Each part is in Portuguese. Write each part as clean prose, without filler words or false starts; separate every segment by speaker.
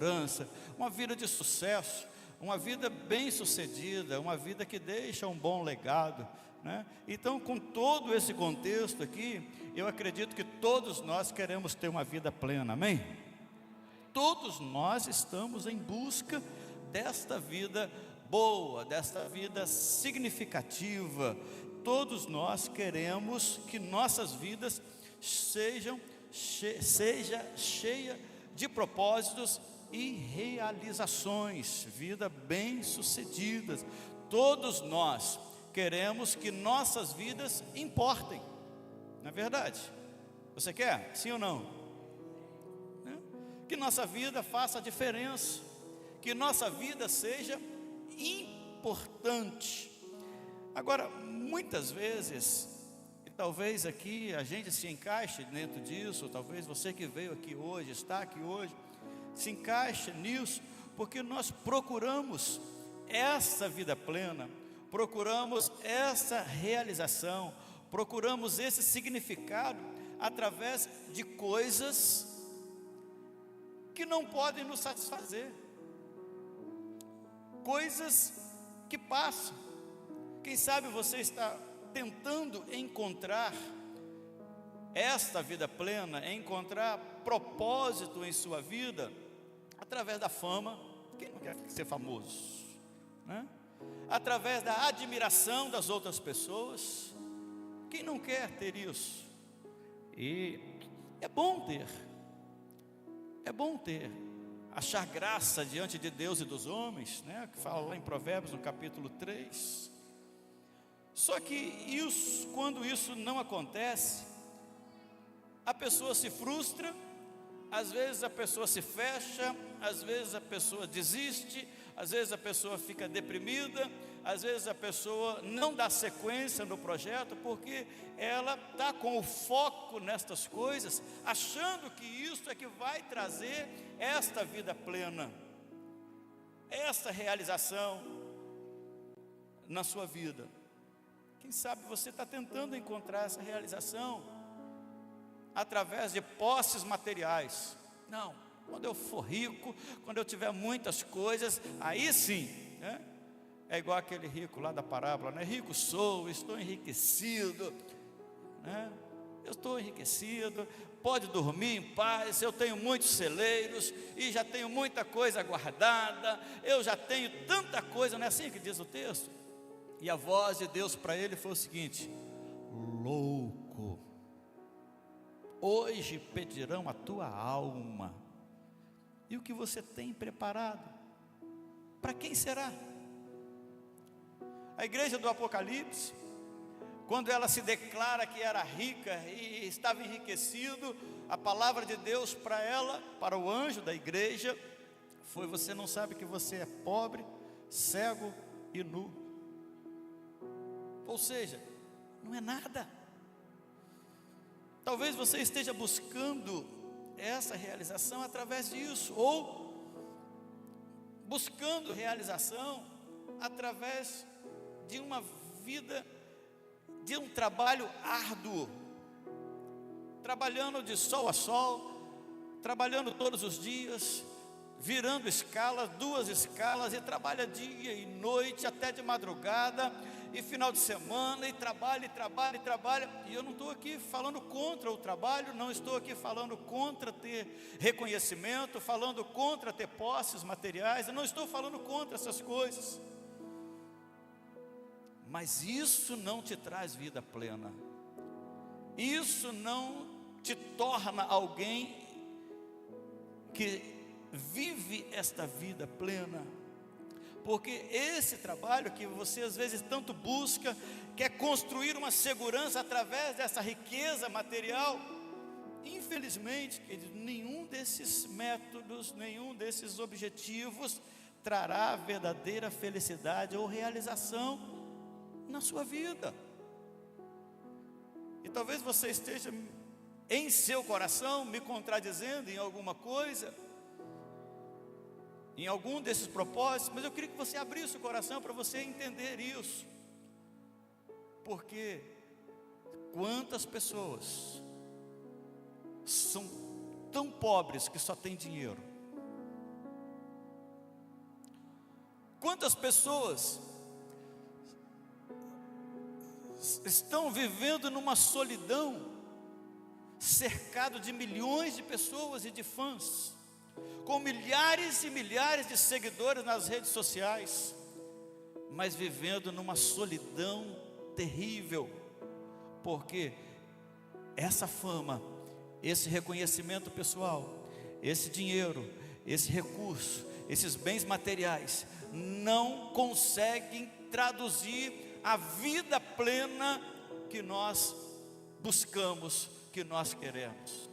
Speaker 1: segurança, uma vida de sucesso, uma vida bem-sucedida, uma vida que deixa um bom legado, né? Então, com todo esse contexto aqui, eu acredito que todos nós queremos ter uma vida plena, amém? Todos nós estamos em busca desta vida boa, desta vida significativa. Todos nós queremos que nossas vidas seja cheia de propósitos e realizações, vida bem-sucedidas. Todos nós queremos que nossas vidas importem, não é verdade? Você quer? Sim ou não? Que nossa vida faça a diferença, que nossa vida seja importante. Agora, muitas vezes, e talvez aqui a gente se encaixe dentro disso, talvez você que veio aqui hoje, está aqui hoje, se encaixe nisso, porque nós procuramos essa vida plena, procuramos essa realização, procuramos esse significado através de coisas que não podem nos satisfazer, coisas que passam. Quem sabe você está tentando encontrar esta vida plena, encontrar propósito em sua vida através da fama. Quem não quer ser famoso, né? Através da admiração das outras pessoas. Quem não quer ter isso? E é bom ter, achar graça diante de Deus e dos homens, né? Que fala lá em Provérbios no capítulo 3. Só que isso, quando isso não acontece, a pessoa se frustra, às vezes a pessoa se fecha, às vezes a pessoa desiste, às vezes a pessoa fica deprimida, às vezes a pessoa não dá sequência no projeto, porque ela está com o foco nestas coisas, achando que isso é que vai trazer esta vida plena, esta realização na sua vida. Quem sabe você está tentando encontrar essa realização através de posses materiais. Não, quando eu for rico, quando eu tiver muitas coisas, aí sim, né? É igual aquele rico lá da parábola, né? Rico sou, estou enriquecido, né? Eu estou enriquecido, pode dormir em paz, eu tenho muitos celeiros e já tenho muita coisa guardada, eu já tenho tanta coisa, não é assim que diz o texto? E a voz de Deus para ele foi o seguinte: louco, hoje pedirão a tua alma, e o que você tem preparado, para quem será? A igreja do Apocalipse, quando ela se declara que era rica e estava enriquecido, a palavra de Deus para ela, para o anjo da igreja, foi: você não sabe que você é pobre, cego e nu. Ou seja, não é nada. Talvez você esteja buscando essa realização através disso, ou buscando realização através de uma vida, de um trabalho árduo, trabalhando de sol a sol, trabalhando todos os dias, virando escalas, 2 escalas, e trabalha dia e noite, até de madrugada, e final de semana, e trabalha, e eu não estou aqui falando contra o trabalho, não estou aqui falando contra ter reconhecimento, falando contra ter posses materiais, eu não estou falando contra essas coisas, mas isso não te traz vida plena, isso não te torna alguém que vive esta vida plena, porque esse trabalho que você às vezes tanto busca, quer construir uma segurança através dessa riqueza material, infelizmente, nenhum desses métodos, nenhum desses objetivos trará verdadeira felicidade ou realização na sua vida. E talvez você esteja em seu coração me contradizendo em alguma coisa, em algum desses propósitos, mas eu queria que você abrisse o coração para você entender isso. Porque quantas pessoas são tão pobres que só têm dinheiro, Quantas pessoas estão vivendo numa solidão, cercado de milhões de pessoas e de fãs, com milhares e milhares de seguidores nas redes sociais, mas vivendo numa solidão terrível, porque essa fama, esse reconhecimento pessoal, esse dinheiro, esse recurso, esses bens materiais, não conseguem traduzir a vida plena que nós buscamos, que nós queremos.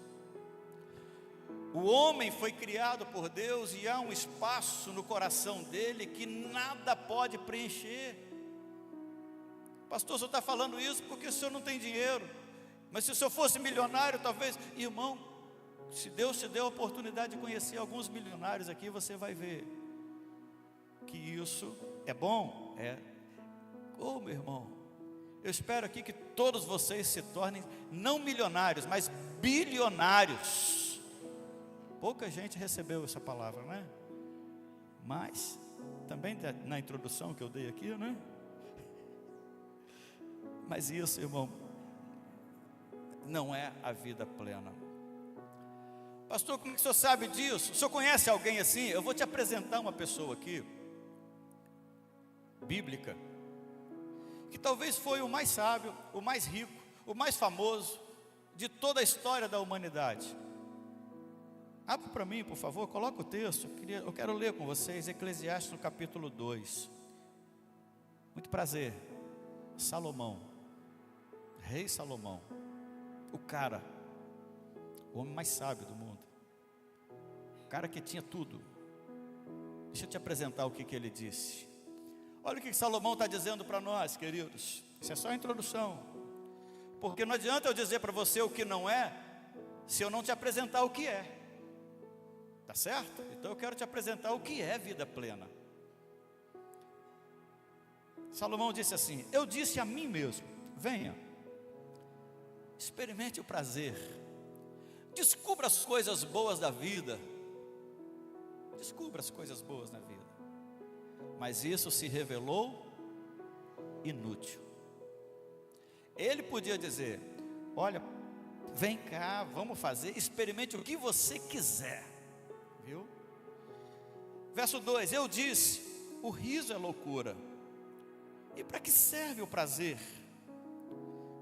Speaker 1: O homem foi criado por Deus e há um espaço no coração dele que nada pode preencher. Pastor, o senhor está falando isso porque o senhor não tem dinheiro, mas se o senhor fosse milionário, talvez. Irmão, se Deus te deu a oportunidade de conhecer alguns milionários aqui, você vai ver que isso é bom. Oh, meu irmão, eu espero aqui que todos vocês se tornem não milionários, mas bilionários. Pouca gente recebeu essa palavra, né? Mas também na introdução que eu dei aqui, né? Mas isso, irmão, não é a vida plena. Pastor, como que o senhor sabe disso? O senhor conhece alguém assim? Eu vou te apresentar uma pessoa aqui, bíblica, que talvez foi o mais sábio, o mais rico, o mais famoso de toda a história da humanidade. Abra para mim, por favor, coloca o texto, eu quero ler com vocês, Eclesiastes no capítulo 2. Muito prazer, Salomão, rei Salomão, o homem mais sábio do mundo, o cara que tinha tudo. Deixa eu te apresentar o que ele disse. Olha o que Salomão está dizendo para nós, queridos. Isso é só a introdução, porque não adianta eu dizer para você o que não é, se eu não te apresentar o que é. Tá certo? Então eu quero te apresentar o que é vida plena. Salomão disse assim: eu disse a mim mesmo, venha, experimente o prazer, descubra as coisas boas da vida, descubra as coisas boas na vida. Mas isso se revelou inútil. Ele podia dizer: olha, vem cá, vamos fazer, experimente o que você quiser. Viu? Verso 2, eu disse, o riso é loucura. E para que serve o prazer?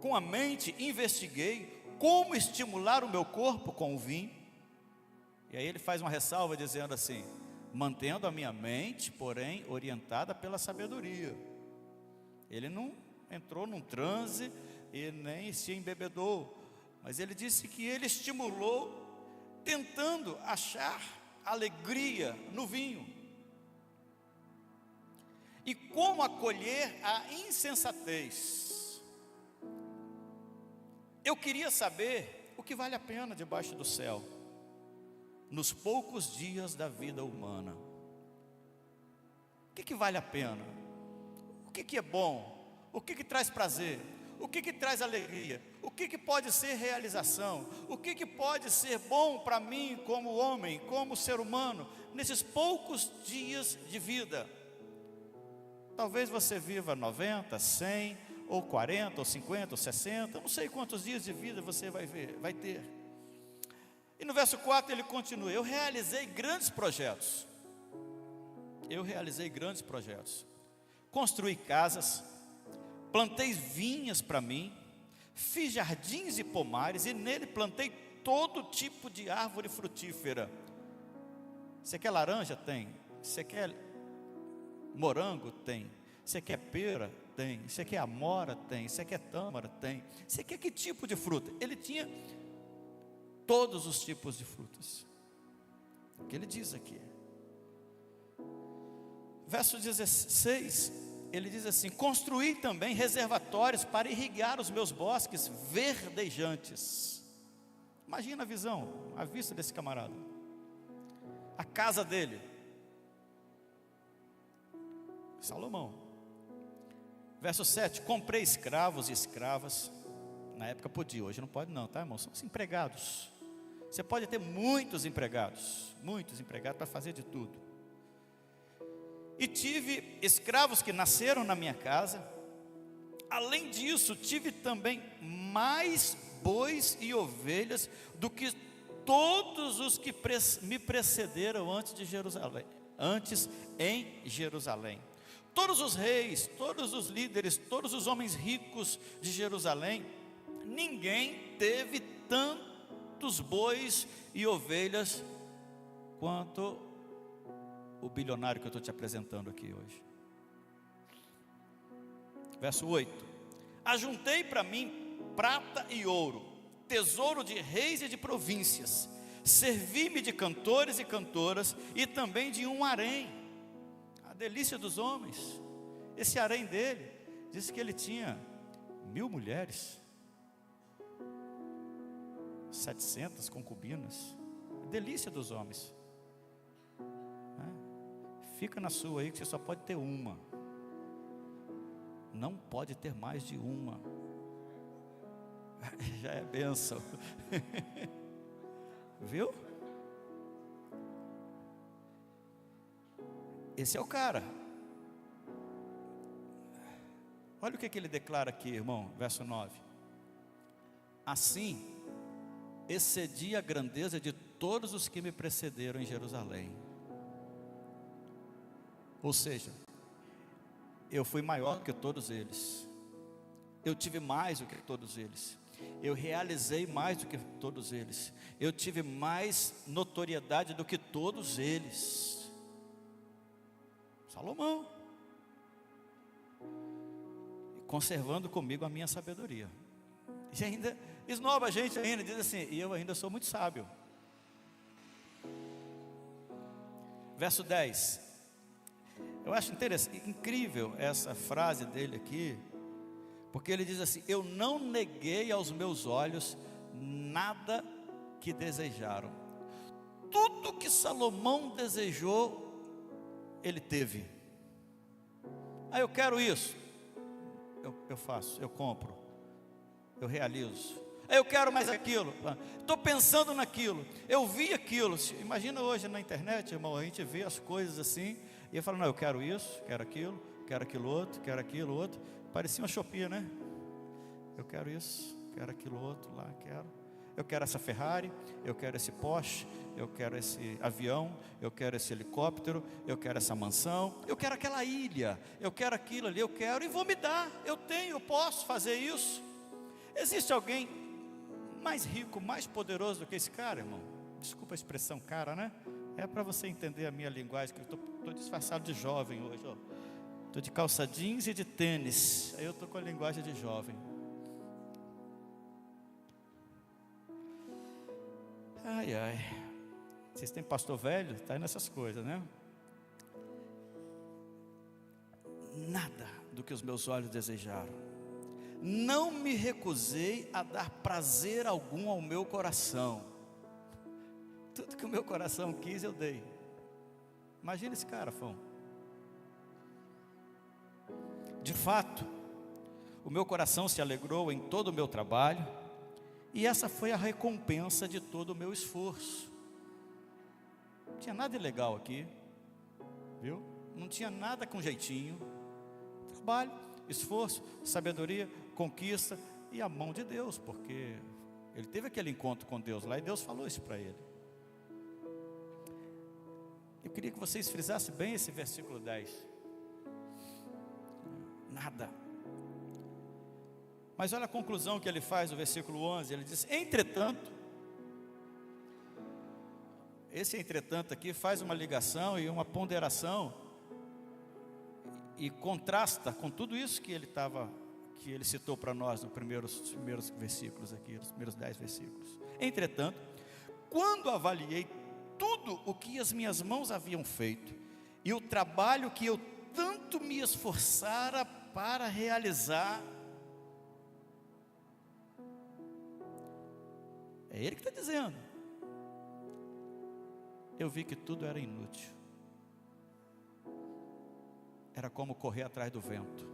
Speaker 1: Com a mente investiguei como estimular o meu corpo com o vinho. E aí ele faz uma ressalva dizendo assim: mantendo a minha mente, porém, orientada pela sabedoria. Ele não entrou num transe e nem se embebedou, mas ele disse que ele estimulou, tentando achar alegria no vinho. E como acolher a insensatez? Eu queria saber o que vale a pena debaixo do céu, nos poucos dias da vida humana. O que vale a pena? O que é bom? O que traz prazer? O que traz alegria? O que pode ser realização? O que pode ser bom para mim como homem, como ser humano, nesses poucos dias de vida? Talvez você viva 90, 100, ou 40, ou 50, ou 60, não sei quantos dias de vida você vai ter. E no verso 4 ele continua: eu realizei grandes projetos. Construí casas, plantei vinhas para mim, fiz jardins e pomares, e nele plantei todo tipo de árvore frutífera. Você quer laranja? Tem. Você quer morango? Tem. Você quer pera? Tem. Você quer amora? Tem. Você quer tâmara? Tem. Você quer que tipo de fruta? Ele tinha todos os tipos de frutas. O que ele diz aqui. Verso 16, ele diz assim: construí também reservatórios para irrigar os meus bosques verdejantes. Imagina a visão, a vista desse camarada, a casa dele, Salomão. Verso 7, comprei escravos e escravas. Na época podia, hoje não pode não, tá, irmão? São os empregados. Você pode ter muitos empregados para fazer de tudo. e tive escravos que nasceram na minha casa. Além disso, tive também mais bois e ovelhas do que todos os que me precederam antes em Jerusalém. Todos os reis, todos os líderes, todos os homens ricos de Jerusalém, ninguém teve tantos bois e ovelhas quanto o bilionário que eu estou te apresentando aqui hoje. Verso 8: ajuntei para mim prata e ouro, tesouro de reis e de províncias, servi-me de cantores e cantoras, e também de um harém, a delícia dos homens. Esse harém dele, disse que ele tinha 1000 mulheres, 700 concubinas, a delícia dos homens. Fica na sua aí, que você só pode ter uma, não pode ter mais de uma, já é bênção. Viu? Esse é o cara. Olha o que ele declara aqui, irmão, verso 9: assim excedi a grandeza de todos os que me precederam em Jerusalém. Ou seja, eu fui maior do que todos eles, eu tive mais do que todos eles, eu realizei mais do que todos eles, eu tive mais notoriedade do que todos eles. Salomão, conservando comigo a minha sabedoria, e ainda esnoba a gente ainda, diz assim, e eu ainda sou muito sábio. Verso 10, eu acho interessante, incrível essa frase dele aqui, porque ele diz assim: eu não neguei aos meus olhos nada que desejaram. Tudo que Salomão desejou, ele teve. Eu quero isso, eu faço, eu compro, eu realizo. Eu quero mais aquilo, estou pensando naquilo, eu vi aquilo. Imagina hoje na internet, irmão, a gente vê as coisas assim, e eu falo, não, eu quero isso, quero aquilo outro, quero aquilo outro. Parecia uma Shopee, né? Eu quero isso, quero aquilo outro lá, eu quero essa Ferrari, eu quero esse Porsche, eu quero esse avião, eu quero esse helicóptero, eu quero essa mansão, eu quero aquela ilha, eu quero aquilo ali, eu quero e vou me dar, eu tenho, eu posso fazer isso. Existe alguém mais rico, mais poderoso do que esse cara, irmão? Desculpa a expressão cara, né? É para você entender a minha linguagem, que eu estou disfarçado de jovem hoje, ó. Estou de calça jeans e de tênis, aí eu estou com a linguagem de jovem. Ai, ai, vocês têm pastor velho? Está aí nessas coisas, né? Nada do que os meus olhos desejaram, não me recusei a dar prazer algum ao meu coração. Tudo que o meu coração quis, eu dei. Imagina esse cara, Fão. De fato, o meu coração se alegrou em todo o meu trabalho, e essa foi a recompensa de todo o meu esforço. Não tinha nada ilegal aqui, viu? Não tinha nada com jeitinho. Trabalho, esforço, sabedoria, conquista e a mão de Deus, porque ele teve aquele encontro com Deus lá e Deus falou isso para ele. Eu queria que vocês frisassem bem esse versículo 10. Nada. Mas olha a conclusão que ele faz no versículo 11, ele diz: entretanto, esse entretanto aqui faz uma ligação e uma ponderação e contrasta com tudo isso que ele citou para nós nos primeiros versículos aqui, nos primeiros 10 versículos. Entretanto, quando avaliei tudo o que as minhas mãos haviam feito e o trabalho que eu tanto me esforçara para realizar, é ele que está dizendo, eu vi que tudo era inútil. Era como correr atrás do vento.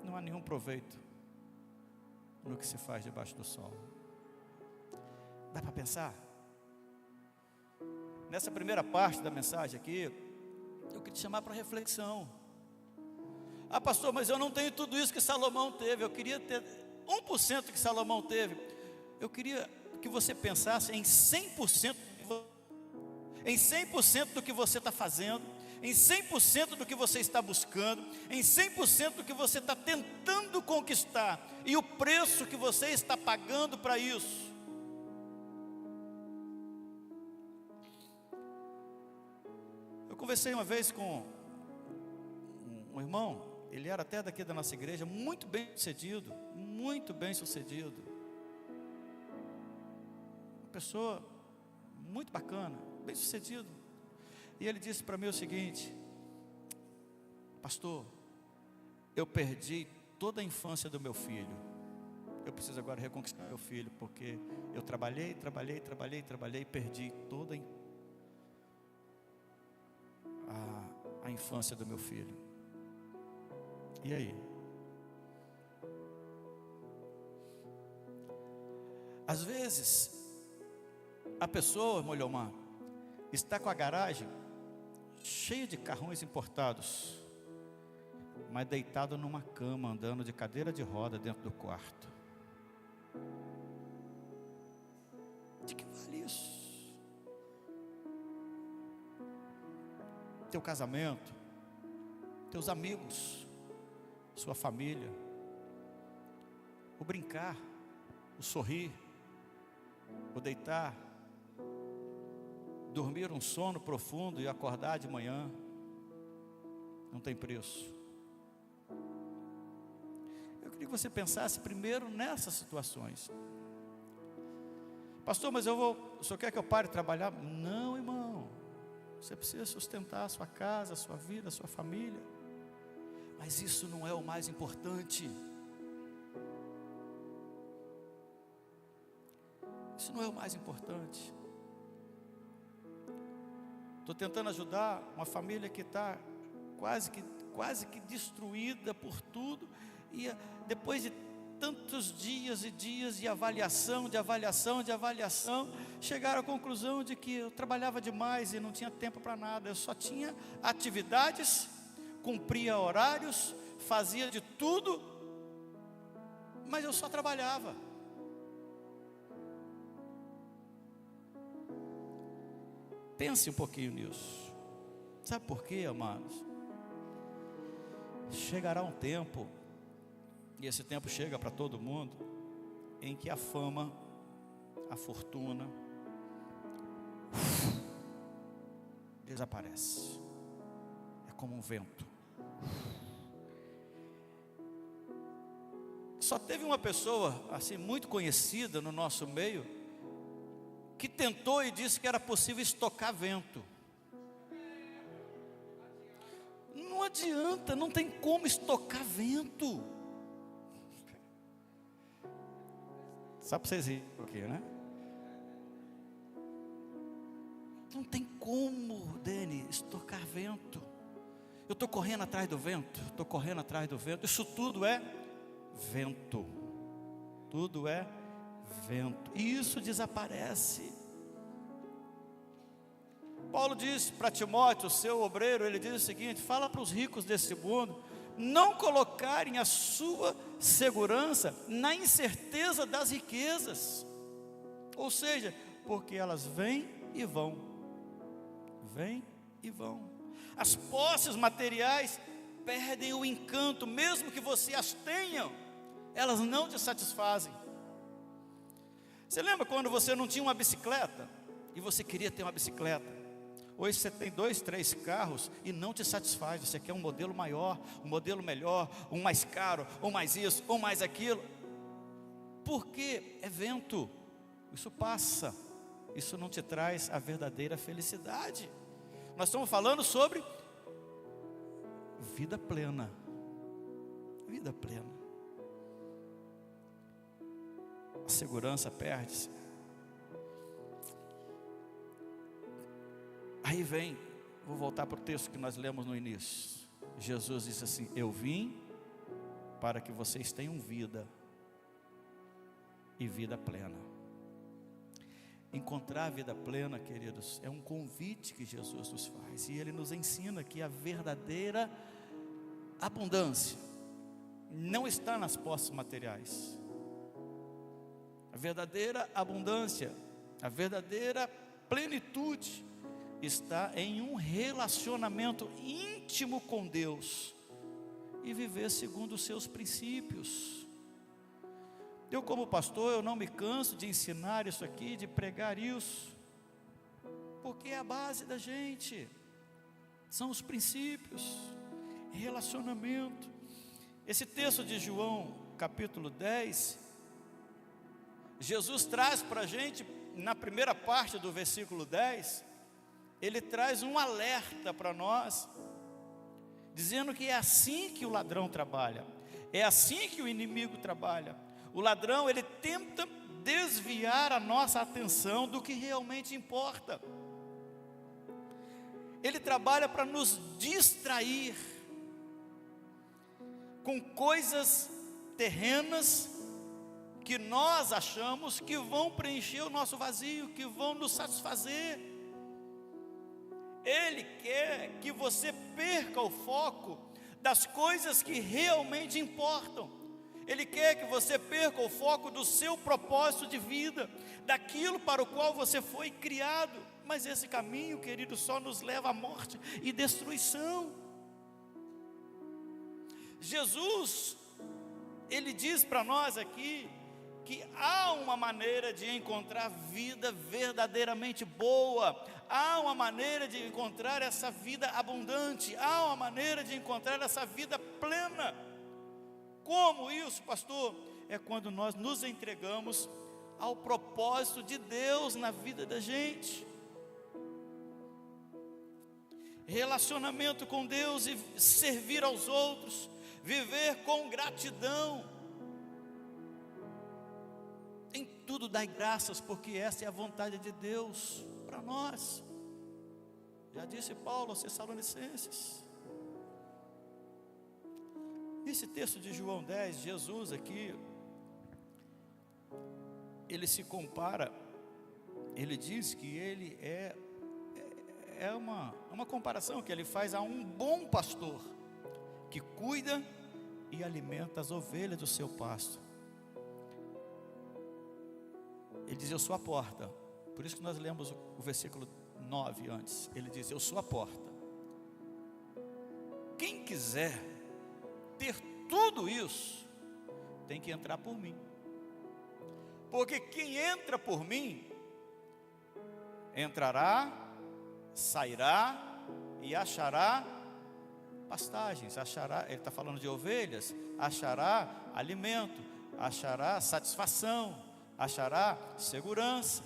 Speaker 1: Não há nenhum proveito no que se faz debaixo do sol. Dá para pensar? nessa primeira parte da mensagem aqui, eu queria te chamar para reflexão. Ah, pastor, mas eu não tenho tudo isso que Salomão teve. Eu queria ter 1% que Salomão teve. Eu queria que você pensasse em 100%, em 100% do que você está fazendo, em 100% do que você está buscando, em 100% do que você está tentando conquistar, e o preço que você está pagando para isso. Eu conversei uma vez com um irmão, ele era até daqui da nossa igreja, muito bem sucedido, uma pessoa muito bacana, bem sucedido. E ele disse para mim o seguinte: pastor, eu perdi toda a infância do meu filho. Eu preciso agora reconquistar meu filho, porque eu trabalhei e perdi toda a infância do meu filho. E aí? Às vezes a pessoa, Molhomar, está com a garagem cheia de carrões importados, mas deitado numa cama, andando de cadeira de roda dentro do quarto. De que vale isso? Teu casamento, teus amigos, sua família, o brincar, o sorrir, o deitar, dormir um sono profundo e acordar de manhã, não tem preço. Eu queria que você pensasse primeiro nessas situações. Pastor, mas o senhor quer que eu pare de trabalhar? Não, irmão, você precisa sustentar a sua casa, a sua vida, a sua família, mas isso não é o mais importante. Isso não é o mais importante. Estou tentando ajudar uma família que está quase que destruída por tudo, e depois de tantos dias e dias de avaliação, chegaram à conclusão de que eu trabalhava demais e não tinha tempo para nada. Eu só tinha atividades, cumpria horários, fazia de tudo, mas eu só trabalhava. Pense um pouquinho nisso. Sabe por quê, amados? Chegará um tempo, e esse tempo chega para todo mundo, em que a fama, a fortuna desaparece. É como um vento. Só teve uma pessoa assim muito conhecida no nosso meio que tentou e disse que era possível estocar vento. Não adianta, não tem como estocar vento. Só para vocês rirem um pouquinho, né? Não tem como, Dani, estocar vento. Eu estou correndo atrás do vento, Isso tudo é vento. Tudo é vento. E isso desaparece. Paulo diz para Timóteo, seu obreiro, ele diz o seguinte: fala para os ricos desse mundo não colocarem a sua segurança na incerteza das riquezas. Ou seja, porque elas vêm e vão. As posses materiais perdem o encanto, mesmo que você as tenha, elas não te satisfazem. Você lembra quando você não tinha uma bicicleta e você queria ter uma bicicleta? Hoje você tem 2, 3 carros e não te satisfaz. Você quer um modelo maior, um modelo melhor, um mais caro, um mais isso, um mais aquilo. Porque é vento, isso passa, isso não te traz a verdadeira felicidade. Nós estamos falando sobre vida plena. Vida plena. A segurança perde-se. Aí vem, vou voltar para o texto que nós lemos no início. Jesus disse assim: eu vim para que vocês tenham vida e vida plena. Encontrar a vida plena, queridos, é um convite que Jesus nos faz. E Ele nos ensina que a verdadeira abundância não está nas posses materiais. A verdadeira abundância, a verdadeira plenitude está em um relacionamento íntimo com Deus e viver segundo os seus princípios. Eu, como pastor, eu não me canso de ensinar isso aqui, de pregar isso, porque é a base da gente, são os princípios, relacionamento. Esse texto de João, capítulo 10, Jesus traz para a gente, na primeira parte do versículo 10, Ele traz um alerta para nós, dizendo que é assim que o ladrão trabalha, é assim que o inimigo trabalha. O ladrão, ele tenta desviar a nossa atenção do que realmente importa. Ele trabalha para nos distrair com coisas terrenas que nós achamos que vão preencher o nosso vazio, que vão nos satisfazer. Ele quer que você perca o foco das coisas que realmente importam. Ele quer que você perca o foco do seu propósito de vida, daquilo para o qual você foi criado. Mas esse caminho, querido, só nos leva à morte e destruição. Jesus, Ele diz para nós aqui, que há uma maneira de encontrar vida verdadeiramente boa, há uma maneira de encontrar essa vida abundante, há uma maneira de encontrar essa vida plena. Como isso, pastor? É quando nós nos entregamos ao propósito de Deus na vida da gente. Relacionamento com Deus e servir aos outros, viver com gratidão. Em tudo dai graças, porque essa é a vontade de Deus para nós. Já disse Paulo aos Tessalonicenses. Nesse texto de João 10, Jesus aqui, Ele se compara, Ele diz que Ele é uma comparação que Ele faz a um bom pastor, que cuida e alimenta as ovelhas do seu pasto. Ele diz, eu sou a porta. Por isso que nós lemos o versículo 9 antes. Ele diz, eu sou a porta. Quem quiser ter tudo isso, tem que entrar por mim. Porque quem entra por mim, entrará, sairá e achará pastagens. Achará, ele está falando de ovelhas, achará alimento, achará satisfação, achará segurança.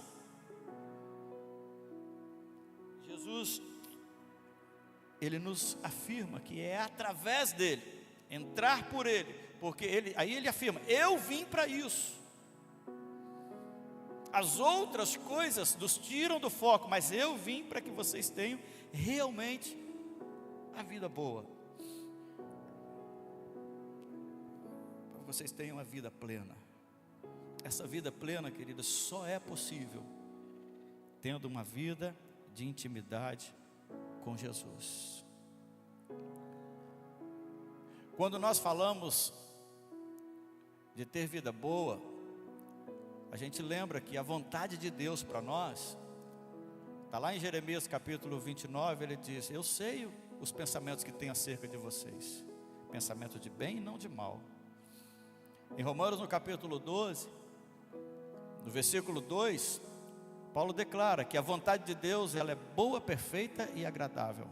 Speaker 1: Jesus, Ele nos afirma que é através dele, entrar por Ele, porque aí Ele afirma, eu vim para isso. As outras coisas nos tiram do foco, mas eu vim para que vocês tenham realmente a vida boa, para que vocês tenham a vida plena. Essa vida plena, querida, só é possível tendo uma vida de intimidade com Jesus. Quando nós falamos de ter vida boa, a gente lembra que a vontade de Deus para nós, está lá em Jeremias capítulo 29, ele diz, eu sei os pensamentos que tenho acerca de vocês, pensamento de bem e não de mal. Em Romanos no capítulo 12, no versículo 2, Paulo declara que a vontade de Deus, ela é boa, perfeita e agradável.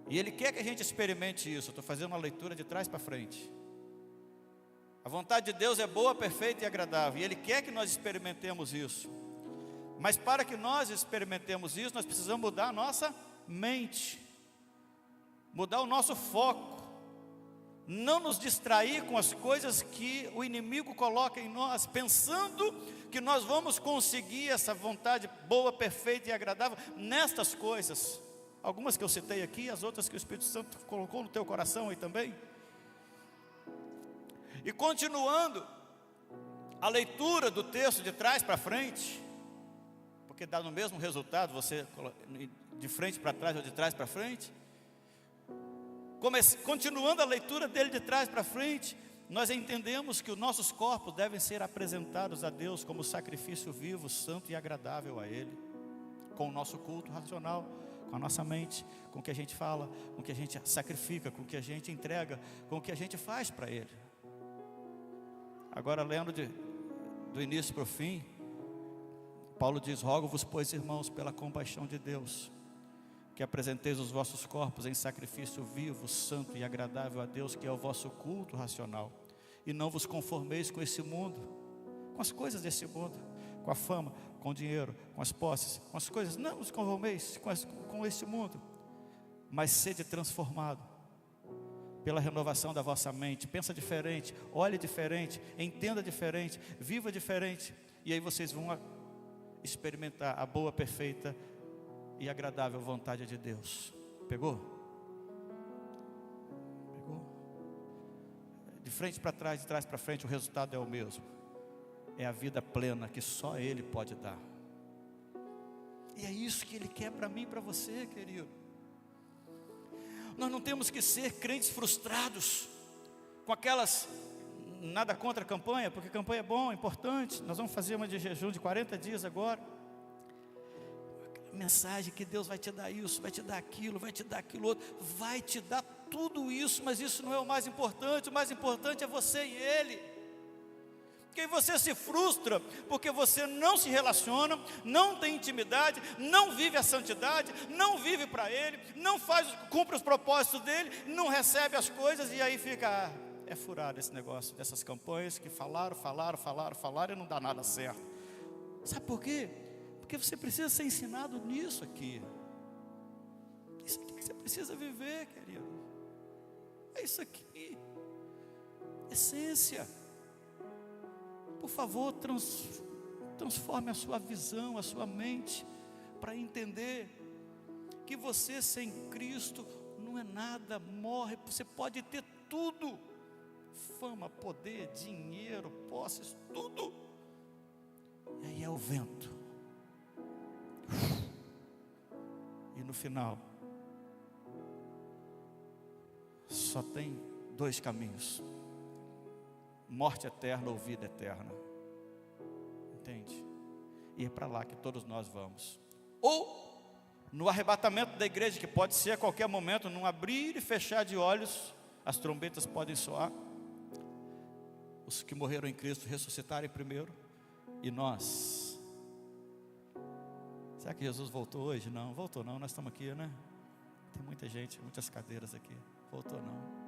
Speaker 1: E Ele quer que a gente experimente isso. Eu estou fazendo uma leitura de trás para frente. A vontade de Deus é boa, perfeita e agradável, e Ele quer que nós experimentemos isso. Mas para que nós experimentemos isso, nós precisamos mudar a nossa mente, mudar o nosso foco, não nos distrair com as coisas que o inimigo coloca em nós, pensando que nós vamos conseguir essa vontade boa, perfeita e agradável nestas coisas. Algumas que eu citei aqui, as outras que o Espírito Santo colocou no teu coração aí também. E continuando a leitura do texto de trás para frente, porque dá no mesmo resultado, você de frente para trás ou de trás para frente. Continuando a leitura dele de trás para frente, nós entendemos que os nossos corpos devem ser apresentados a Deus como sacrifício vivo, santo e agradável a Ele, com o nosso culto racional, com a nossa mente, com o que a gente fala, com o que a gente sacrifica, com o que a gente entrega, com o que a gente faz para Ele. Agora, lendo do início para o fim, Paulo diz: rogo-vos, pois, irmãos, pela compaixão de Deus, que apresenteis os vossos corpos em sacrifício vivo, santo e agradável a Deus, que é o vosso culto racional, e não vos conformeis com esse mundo, com as coisas desse mundo, com a fama, com o dinheiro, com as posses, com as coisas. Não vos conformeis com esse mundo, mas sede transformado pela renovação da vossa mente. Pensa diferente, olhe diferente, entenda diferente, viva diferente, e aí vocês vão experimentar a boa, perfeita e agradável vontade de Deus. Pegou? Pegou? De frente para trás, de trás para frente, o resultado é o mesmo. É a vida plena que só Ele pode dar. E é isso que Ele quer para mim e para você, querido. Nós não temos que ser crentes frustrados com aquelas, nada contra a campanha, porque a campanha é bom, é importante. Nós vamos fazer uma de jejum de 40 dias agora. Mensagem que Deus vai te dar isso, vai te dar aquilo, vai te dar aquilo outro, vai te dar tudo isso, mas isso não é o mais importante é você e Ele. Porque você se frustra, porque você não se relaciona, não tem intimidade, não vive a santidade, não vive para Ele, não cumpre os propósitos dEle, não recebe as coisas, e aí fica, é furado esse negócio, dessas campanhas que falaram e não dá nada certo. Sabe por quê? Porque você precisa ser ensinado nisso aqui. Isso aqui que você precisa viver, querido. É isso aqui. Essência. Por favor, transforme a sua visão, a sua mente, para entender que você sem Cristo não é nada, morre. Você pode ter tudo: fama, poder, dinheiro, posses, tudo. E aí é o vento. E no final só tem dois caminhos: morte eterna ou vida eterna. Entende? E é para lá que todos nós vamos. Ou no arrebatamento da igreja, que pode ser a qualquer momento, num abrir e fechar de olhos, as trombetas podem soar, os que morreram em Cristo ressuscitarem primeiro, e nós. Será que Jesus voltou hoje? Não, voltou não, nós estamos aqui, né? Tem muita gente, muitas cadeiras aqui. Voltou não.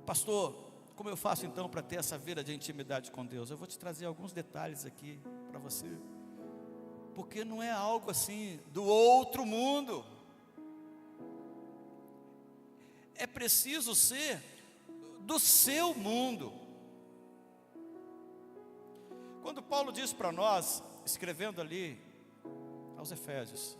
Speaker 1: Pastor, como eu faço então para ter essa vida de intimidade com Deus? Eu vou te trazer alguns detalhes aqui para você. Porque não é algo assim do outro mundo. É preciso ser do seu mundo. Quando Paulo diz para nós, escrevendo ali aos Efésios,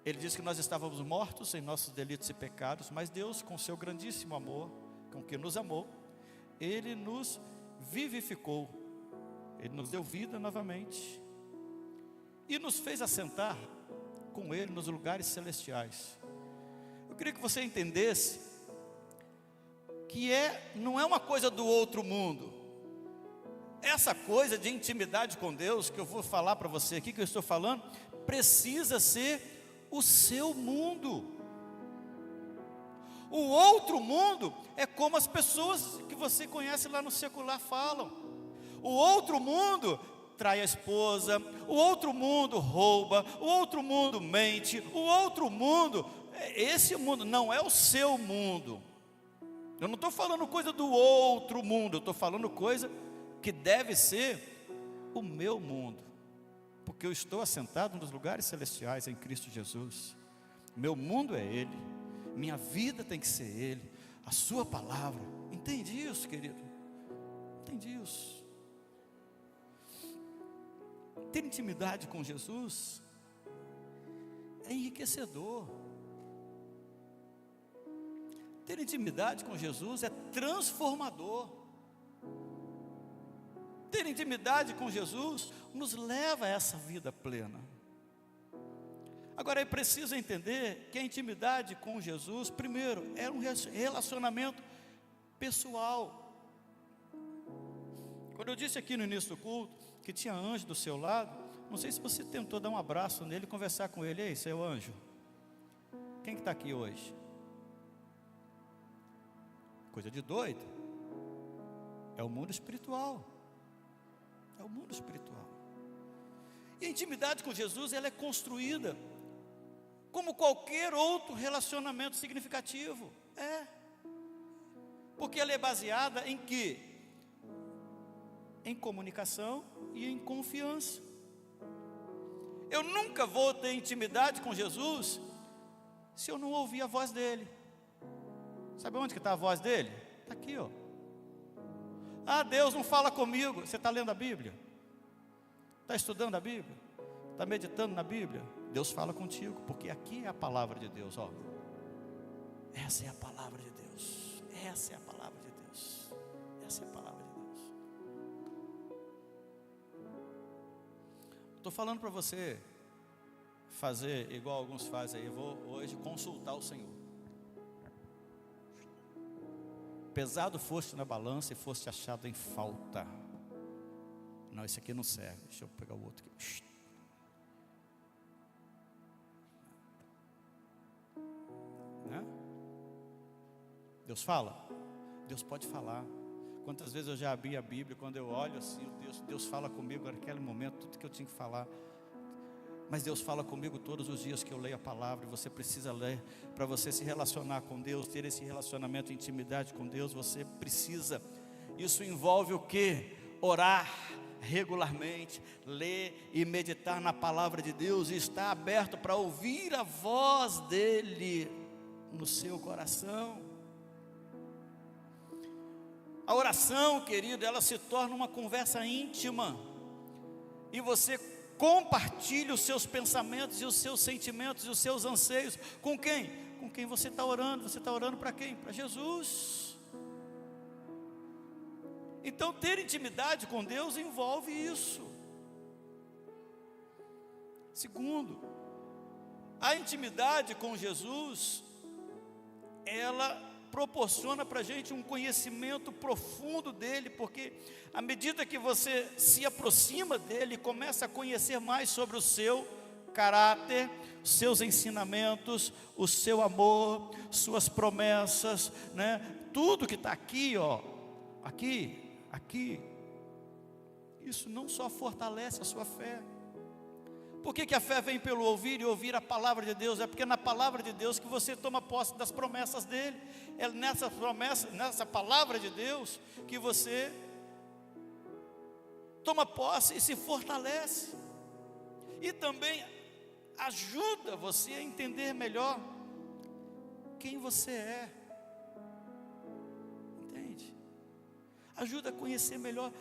Speaker 1: ele diz que nós estávamos mortos em nossos delitos e pecados, mas Deus, com seu grandíssimo amor, com que nos amou, Ele nos vivificou, Ele nos deu vida novamente, e nos fez assentar com Ele nos lugares celestiais. Eu queria que você entendesse que não é uma coisa do outro mundo. Essa coisa de intimidade com Deus que eu vou falar para você aqui, que eu estou falando, precisa ser o seu mundo. O outro mundo é como as pessoas que você conhece lá no secular falam. O outro mundo trai a esposa, o outro mundo rouba, o outro mundo mente, o outro mundo, esse mundo não é o seu mundo. Eu não estou falando coisa do outro mundo, eu estou falando coisa que deve ser o meu mundo, porque eu estou assentado nos lugares celestiais em Cristo Jesus. Meu mundo é Ele, minha vida tem que ser Ele, a sua palavra. Entende isso, querido? Entende isso? Ter intimidade com Jesus é enriquecedor. Ter intimidade com Jesus é transformador. Ter ter intimidade com Jesus nos leva a essa vida plena. Agora é preciso entender que a intimidade com Jesus, primeiro, é um relacionamento pessoal. Quando eu disse aqui no início do culto que tinha anjo do seu lado, não sei se você tentou dar um abraço nele e conversar com ele. Ei, seu anjo, quem que está aqui hoje? Coisa de doido. É o mundo espiritual. É o mundo espiritual. E a intimidade com Jesus, ela é construída como qualquer outro relacionamento significativo. Porque ela é baseada em quê? Em comunicação e em confiança. Eu nunca vou ter intimidade com Jesus se eu não ouvir a voz dele. Sabe onde que está a voz dele? Está aqui, ó. Ah, Deus não fala comigo. Você está lendo a Bíblia? Está estudando a Bíblia? Está meditando na Bíblia? Deus fala contigo, porque aqui é a palavra de Deus, ó. Essa é a palavra de Deus. Essa é a palavra de Deus. Essa é a palavra de Deus. Estou falando para você fazer igual alguns fazem aí. Eu vou hoje consultar o Senhor. Pesado foste na balança e foste achado em falta. Não, esse aqui não serve. Deixa eu pegar o outro aqui. Né? Deus fala? Deus pode falar. Quantas vezes eu já abri a Bíblia, quando eu olho assim, Deus fala comigo naquele momento, tudo que eu tinha que falar. Mas Deus fala comigo todos os dias que eu leio a palavra. E você precisa ler, para você se relacionar com Deus, ter esse relacionamento, intimidade com Deus, você precisa. Isso envolve o quê? Orar regularmente, ler e meditar na palavra de Deus, e estar aberto para ouvir a voz dEle no seu coração. A oração, querido, ela se torna uma conversa íntima, e você compartilha os seus pensamentos e os seus sentimentos e os seus anseios com quem? Com quem você está orando. Você está orando para quem? Para Jesus. Então ter intimidade com Deus envolve isso. Segundo, a intimidade com Jesus, ela proporciona para a gente um conhecimento profundo dEle, porque à medida que você se aproxima dEle, começa a conhecer mais sobre o seu caráter, seus ensinamentos, o seu amor, suas promessas, né? Tudo que está aqui, ó, aqui, isso não só fortalece a sua fé. Por que a fé vem pelo ouvir e ouvir a palavra de Deus? É porque é na palavra de Deus que você toma posse das promessas dEle. É nessa promessa, nessa palavra de Deus, que você toma posse e se fortalece. E também ajuda você a entender melhor quem você é. Entende? Ajuda a conhecer melhor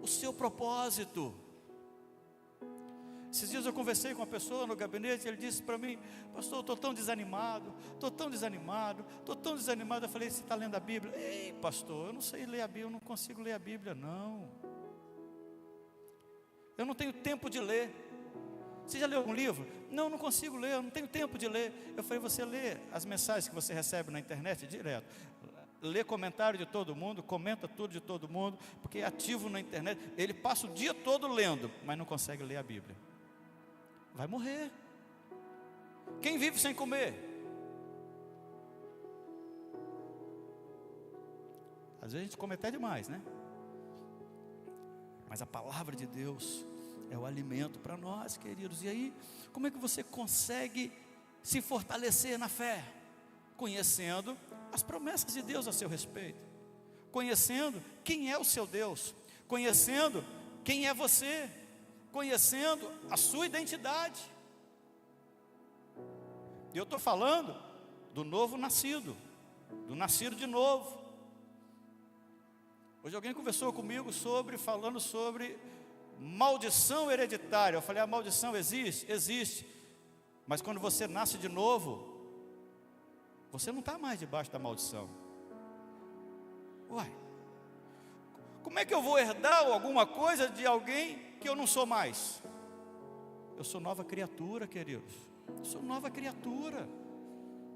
Speaker 1: o seu propósito. Esses dias eu conversei com uma pessoa no gabinete, ele disse para mim: pastor, eu estou tão desanimado. Eu falei: você está lendo a Bíblia? Ei, pastor, eu não sei ler a Bíblia, eu não consigo ler a Bíblia, não. Eu não tenho tempo de ler. Você já leu algum livro? Não consigo ler, eu não tenho tempo de ler. Eu falei: você lê as mensagens que você recebe na internet direto? Lê comentário de todo mundo, comenta tudo de todo mundo, porque é ativo na internet. Ele passa o dia todo lendo, mas não consegue ler a Bíblia. Vai morrer. Quem vive sem comer? Às vezes a gente come até demais, né? Mas a palavra de Deus é o alimento para nós, queridos. E aí, como é que você consegue se fortalecer na fé? Conhecendo as promessas de Deus a seu respeito, conhecendo quem é o seu Deus, conhecendo quem é você, conhecendo a sua identidade. E eu estou falando do novo nascido, do nascido de novo. Hoje alguém conversou comigo falando sobre maldição hereditária. Eu falei: a maldição existe? Existe. Mas quando você nasce de novo, você não está mais debaixo da maldição. Uai, Como é que eu vou herdar alguma coisa de alguém que eu não sou mais? Eu sou nova criatura, queridos. Eu sou nova criatura,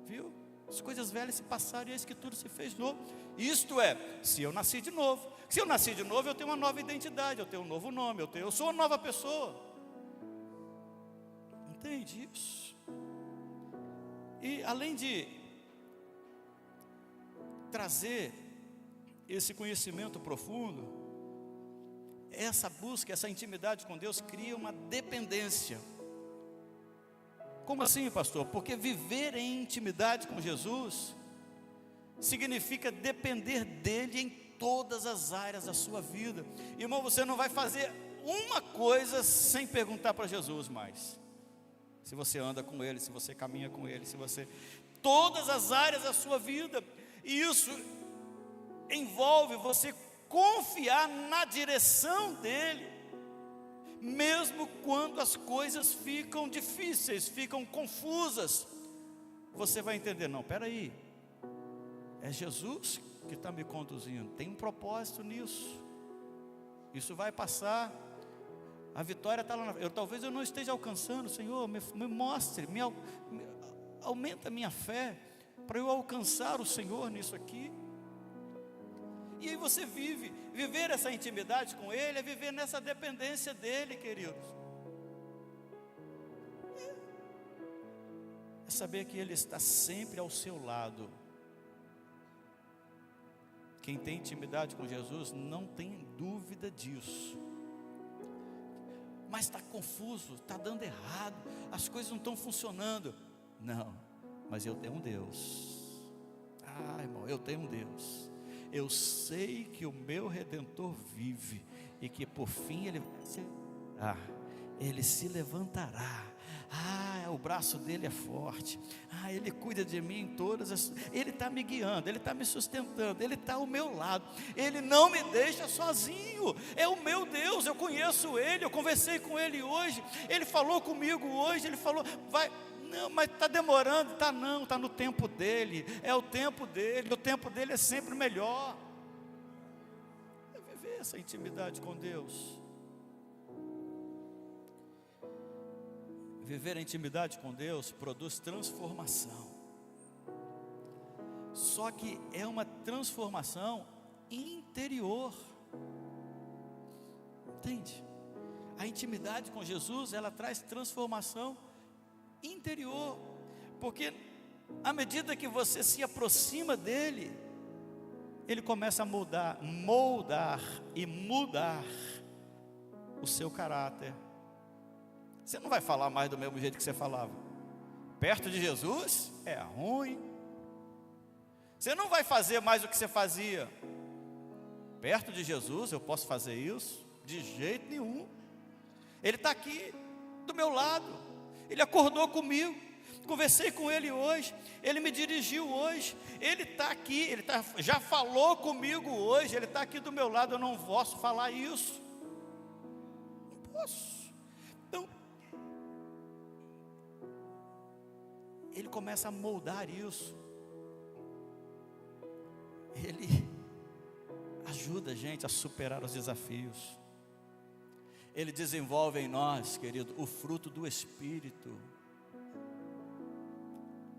Speaker 1: viu? As coisas velhas se passaram e eis que tudo se fez novo. Isto é, se eu nasci de novo. Se eu nasci de novo, eu tenho uma nova identidade, eu tenho um novo nome, eu sou uma nova pessoa. Entende isso? E além de trazer esse conhecimento profundo, essa busca, essa intimidade com Deus cria uma dependência. Como assim, pastor? Porque viver em intimidade com Jesus significa depender dele em todas as áreas da sua vida. Irmão, você não vai fazer uma coisa sem perguntar para Jesus mais. Se você anda com ele, se você caminha com ele, se você... todas as áreas da sua vida. E isso envolve você confiar na direção dele, mesmo quando as coisas ficam difíceis, ficam confusas. Você vai entender, não, espera aí, é Jesus que está me conduzindo, tem um propósito nisso, isso vai passar, a vitória está lá, talvez eu não esteja alcançando, Senhor, me mostre, aumenta a minha fé, para eu alcançar o Senhor nisso aqui. E aí você viver essa intimidade com Ele, é viver nessa dependência dEle, queridos. É saber que Ele está sempre ao seu lado. Quem tem intimidade com Jesus não tem dúvida disso. Mas está confuso, está dando errado, as coisas não estão funcionando. Não, mas eu tenho um Deus. Irmão, eu tenho um Deus. Eu sei que o meu Redentor vive e que por fim Ele se levantará. O braço dele é forte. Ele cuida de mim em todas as... Ele está me guiando, Ele está me sustentando, Ele está ao meu lado. Ele não me deixa sozinho. É o meu Deus, eu conheço Ele, eu conversei com Ele hoje. Ele falou comigo hoje, Ele falou, vai... Não, mas está demorando, está no tempo dele, é o tempo dele é sempre melhor. É viver essa intimidade com Deus. Viver a intimidade com Deus produz transformação. Só que é uma transformação interior. Entende? A intimidade com Jesus, ela traz transformação interior, porque à medida que você se aproxima dele, ele começa a moldar e mudar o seu caráter. Você não vai falar mais do mesmo jeito que você falava. Perto de Jesus é ruim. Você não vai fazer mais o que você fazia. Perto de Jesus eu posso fazer isso? De jeito nenhum. Ele está aqui do meu lado. Ele acordou comigo, conversei com Ele hoje, Ele me dirigiu hoje, Ele está aqui, já falou comigo hoje, Ele está aqui do meu lado, eu não posso falar isso, não posso. Então, Ele começa a moldar isso, Ele ajuda a gente a superar os desafios. Ele desenvolve em nós, querido, o fruto do Espírito.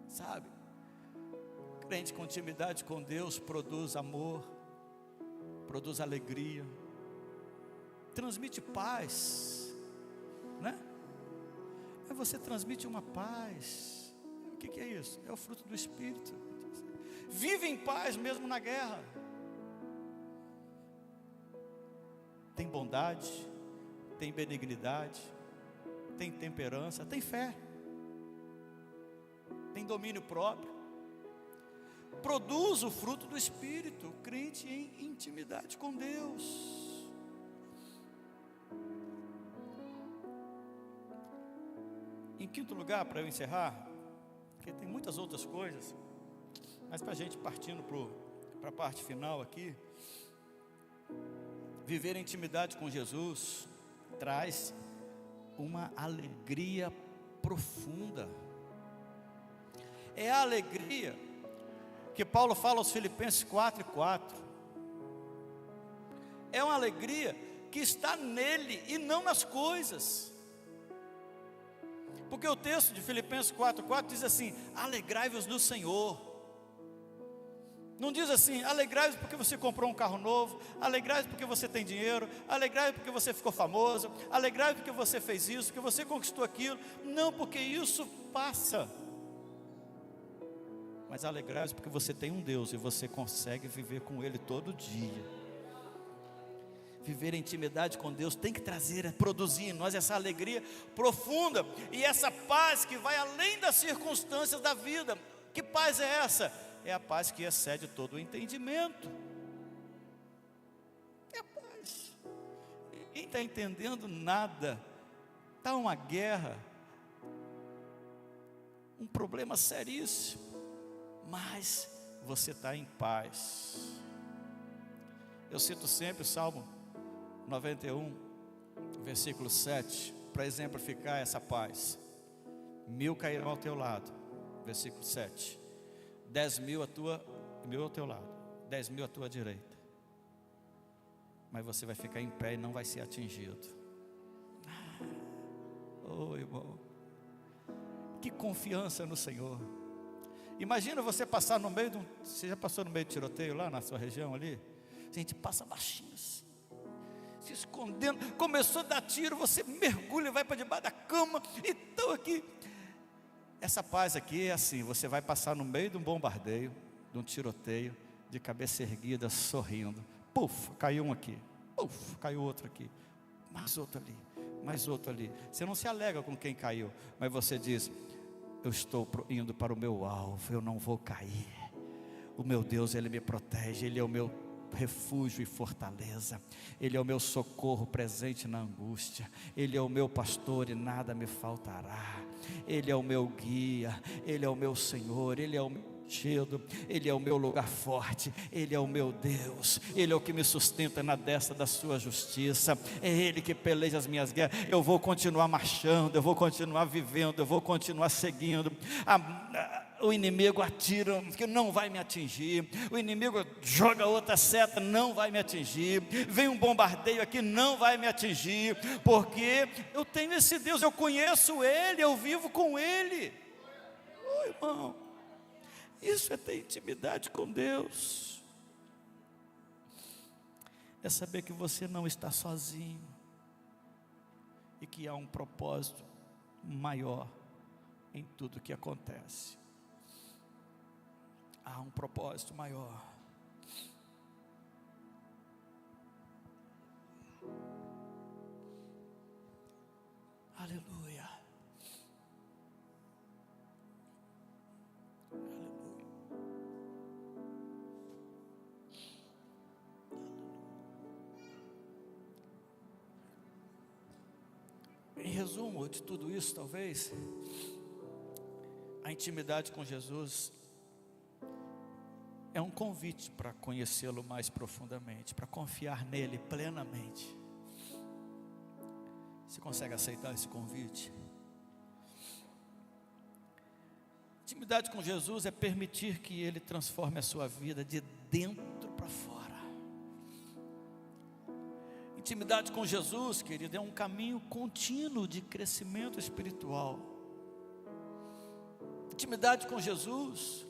Speaker 1: Sabe? Crente com intimidade com Deus produz amor, produz alegria, transmite paz, né? Você transmite uma paz. O que é isso? É o fruto do Espírito. Vive em paz mesmo na guerra. Tem bondade, tem benignidade, tem temperança, tem fé, tem domínio próprio, produz o fruto do Espírito, crente em intimidade com Deus. Em quinto lugar, para eu encerrar, porque tem muitas outras coisas, mas para a gente partindo para a parte final aqui, viver em intimidade com Jesus traz uma alegria profunda. É a alegria que Paulo fala aos Filipenses 4:4. é uma alegria que está nele e não nas coisas. Porque o texto de Filipenses 4,4 diz assim: alegrai-vos no Senhor. Não diz assim: alegrai-vos porque você comprou um carro novo, alegrai-vos porque você tem dinheiro, alegrai-vos porque você ficou famoso, alegrai-vos porque você fez isso, porque você conquistou aquilo. Não, porque isso passa. Mas alegrai-vos porque você tem um Deus e você consegue viver com Ele todo dia. Viver em intimidade com Deus tem que produzir em nós essa alegria profunda e essa paz que vai além das circunstâncias da vida. Que paz é essa? É a paz que excede todo o entendimento. É a paz. Ninguém está entendendo nada. Está uma guerra, um problema seríssimo, mas você está em paz. Eu cito sempre o Salmo 91, versículo 7, para exemplificar essa paz. 1000 cairão ao teu lado, versículo 7. 10.000 ao teu lado, 10.000 à tua direita, mas você vai ficar em pé e não vai ser atingido. Oh, irmão, que confiança no Senhor. Imagina você passar no meio de um... Você já passou no meio de tiroteio lá na sua região ali? A gente passa baixinho assim, se escondendo, começou a dar tiro, você mergulha e vai para debaixo da cama. Então aqui, essa paz aqui é assim: você vai passar no meio de um bombardeio, de um tiroteio, de cabeça erguida, sorrindo. Puf, caiu um aqui, puf, caiu outro aqui, mais outro ali, mais outro ali. Você não se alegra com quem caiu, mas você diz: eu estou indo para o meu alvo, eu não vou cair. O meu Deus, Ele me protege, Ele é o meu refúgio e fortaleza, Ele é o meu socorro presente na angústia, Ele é o meu pastor e nada me faltará, Ele é o meu guia, Ele é o meu Senhor, Ele é o meu ungido, Ele é o meu lugar forte, Ele é o meu Deus, Ele é o que me sustenta na destra da sua justiça, é Ele que peleja as minhas guerras. Eu vou continuar marchando, eu vou continuar vivendo, eu vou continuar seguindo. O inimigo atira, que não vai me atingir. O inimigo joga outra seta, não vai me atingir. Vem um bombardeio aqui, não vai me atingir, porque eu tenho esse Deus, eu conheço Ele, eu vivo com Ele. Oh, irmão, isso é ter intimidade com Deus. É saber que você não está sozinho e que há um propósito maior em tudo que acontece. Há um propósito maior. Aleluia. Aleluia. Em resumo de tudo isso, talvez, a intimidade com Jesus é um convite para conhecê-lo mais profundamente, para confiar nele plenamente. Você consegue aceitar esse convite? Intimidade com Jesus é permitir que Ele transforme a sua vida de dentro para fora. Intimidade com Jesus, querido, é um caminho contínuo de crescimento espiritual. Intimidade com Jesus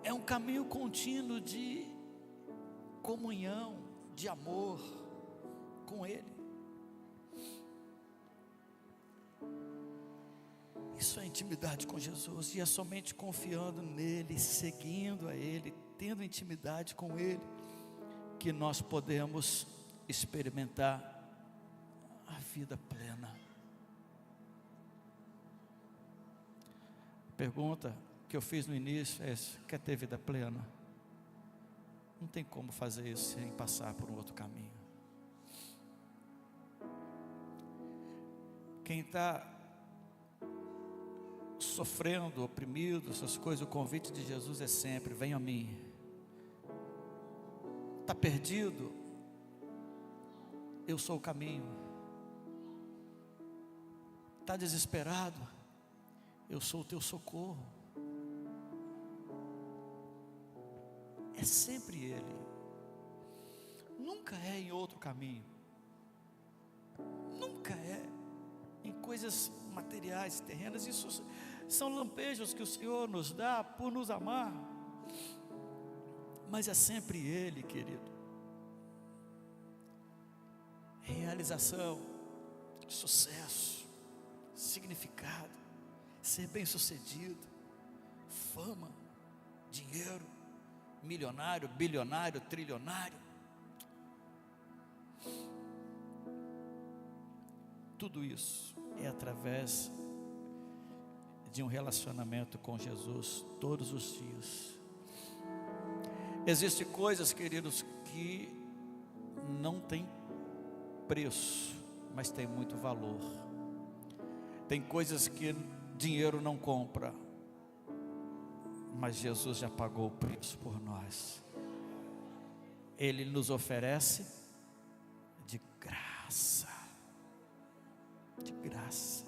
Speaker 1: é um caminho contínuo de comunhão, de amor com Ele. Isso é intimidade com Jesus, e é somente confiando nele, seguindo a Ele, tendo intimidade com Ele, que nós podemos experimentar a vida plena. Pergunta que eu fiz no início é essa: quer ter vida plena? Não tem como fazer isso sem passar por um outro caminho. Quem está sofrendo, oprimido, essas coisas, o convite de Jesus é sempre: venha a mim. Está perdido? Eu sou o caminho. Está desesperado? Eu sou o teu socorro. É sempre Ele. nunca é em outro caminho, nunca é em coisas materiais, terrenas. Isso são lampejos que o Senhor nos dá por nos amar, mas é sempre Ele, querido. Realização, sucesso, significado, ser bem-sucedido, fama, dinheiro, milionário, bilionário, trilionário, tudo isso é através de um relacionamento com Jesus todos os dias. Existem coisas, queridos, que não tem preço, mas tem muito valor. Tem coisas que dinheiro não compra, mas Jesus já pagou o preço por nós. Ele nos oferece de graça, de graça.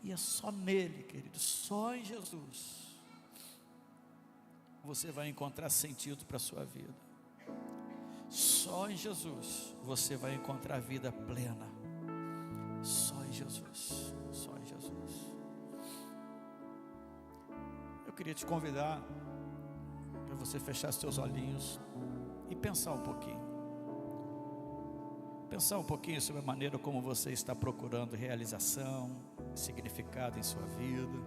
Speaker 1: E é só nele, querido, só em Jesus você vai encontrar sentido para a sua vida. Só em Jesus você vai encontrar vida plena. Só em Jesus, só em Jesus. Eu queria te convidar para você fechar seus olhinhos e pensar um pouquinho. Pensar um pouquinho sobre a maneira como você está procurando realização, significado em sua vida.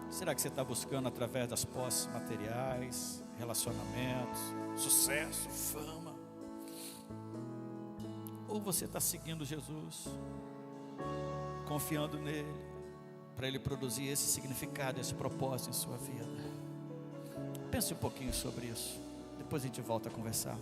Speaker 1: Será que você está buscando através das posses materiais, relacionamentos, sucesso, fama? Ou você está seguindo Jesus, confiando nele, para ele produzir esse significado, esse propósito em sua vida? Pense um pouquinho sobre isso, depois a gente volta a conversar.